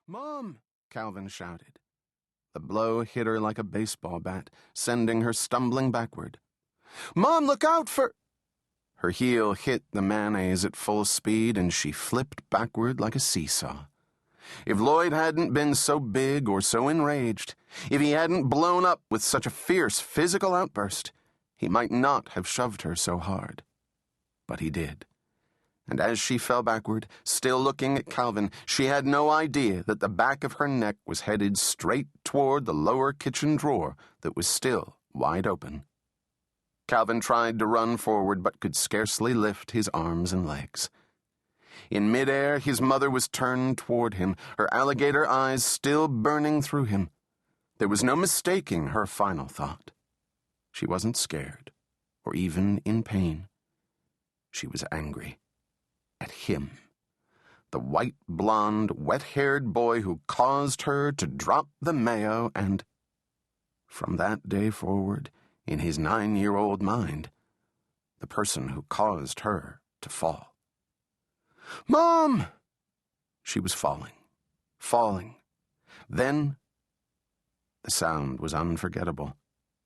"Mom!" Calvin shouted. The blow hit her like a baseball bat, sending her stumbling backward. "Mom, look out for—" Her heel hit the mayonnaise at full speed, and she flipped backward like a seesaw. If Lloyd hadn't been so big or so enraged, if he hadn't blown up with such a fierce physical outburst, he might not have shoved her so hard. But he did. And as she fell backward, still looking at Calvin, she had no idea that the back of her neck was headed straight toward the lower kitchen drawer that was still wide open. Calvin tried to run forward but could scarcely lift his arms and legs. In midair, his mother was turned toward him, her alligator eyes still burning through him. There was no mistaking her final thought. She wasn't scared, or even in pain. She was angry. At him. The white, blonde, wet-haired boy who caused her to drop the mayo and... From that day forward, in his 9-year-old mind, the person who caused her to fall. "Mom!" She was falling. Then, the sound was unforgettable.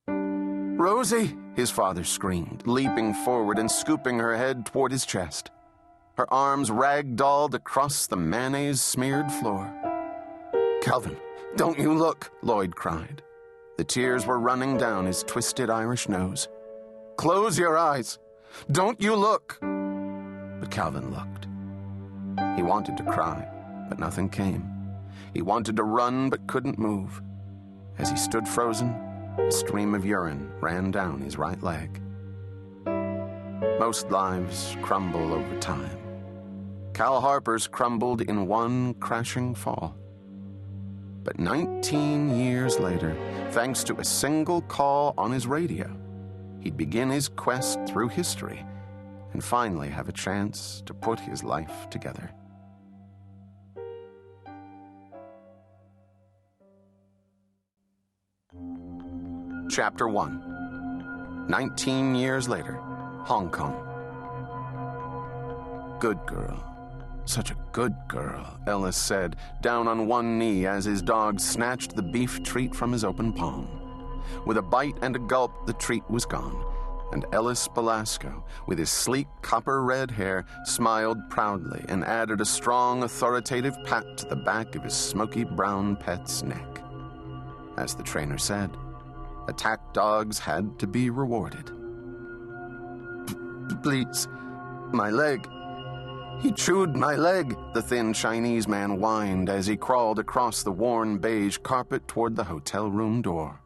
"Rosie!" his father screamed, leaping forward and scooping her head toward his chest. Her arms ragdolled across the mayonnaise-smeared floor. "Calvin, don't you look!" Lloyd cried. The tears were running down his twisted Irish nose. "Close your eyes! Don't you look!" But Calvin looked. He wanted to cry, but nothing came. He wanted to run, but couldn't move. As he stood frozen, a stream of urine ran down his right leg. Most lives crumble over time. Cal Harper's crumbled in one crashing fall. But 19 years later, thanks to a single call on his radio, he'd begin his quest through history and finally have a chance to put his life together. Chapter 1. 19 years later, Hong Kong. "Good girl. Such a good girl," Ellis said, down on one knee as his dog snatched the beef treat from his open palm. With a bite and a gulp, the treat was gone, and Ellis Belasco, with his sleek copper-red hair, smiled proudly and added a strong, authoritative pat to the back of his smoky brown pet's neck. As the trainer said, attack dogs had to be rewarded. "Please, my leg. He chewed my leg," the thin Chinese man whined as he crawled across the worn beige carpet toward the hotel room door.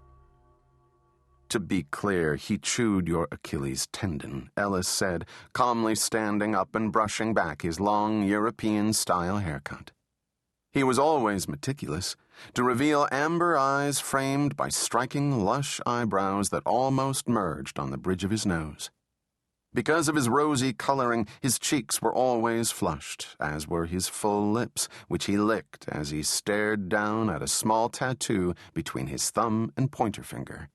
"To be clear, he chewed your Achilles tendon," Ellis said, calmly standing up and brushing back his long European-style haircut. He was always meticulous, to reveal amber eyes framed by striking, lush eyebrows that almost merged on the bridge of his nose. Because of his rosy coloring, his cheeks were always flushed, as were his full lips, which he licked as he stared down at a small tattoo between his thumb and pointer finger.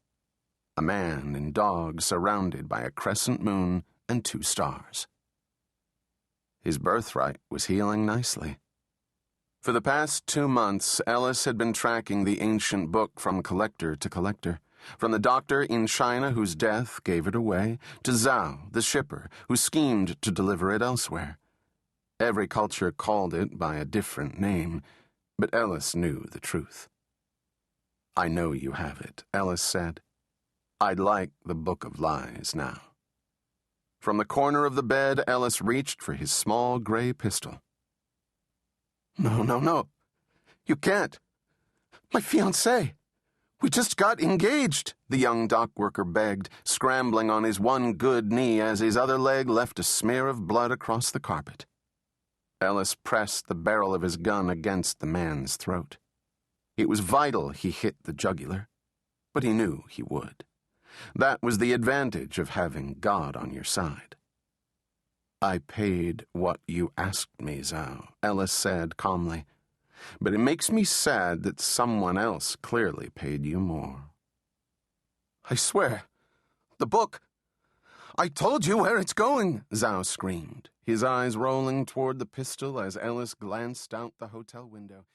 A man and dog surrounded by a crescent moon and 2 stars. His birthright was healing nicely. For the past 2 months, Ellis had been tracking the ancient book from collector to collector, from the doctor in China whose death gave it away, to Zhao, the shipper, who schemed to deliver it elsewhere. Every culture called it by a different name, but Ellis knew the truth. "I know you have it," Ellis said. "I'd like the Book of Lies now." From the corner of the bed, Ellis reached for his small gray pistol. No. You can't. My fiancée. We just got engaged," the young dock worker begged, scrambling on his one good knee as his other leg left a smear of blood across the carpet. Ellis pressed the barrel of his gun against the man's throat. It was vital he hit the jugular, but he knew he would. That was the advantage of having God on your side. "I paid what you asked me, Zhao," Ellis said calmly. "But it makes me sad that someone else clearly paid you more." "I swear, the book. I told you where it's going," Zhao screamed, his eyes rolling toward the pistol as Ellis glanced out the hotel window.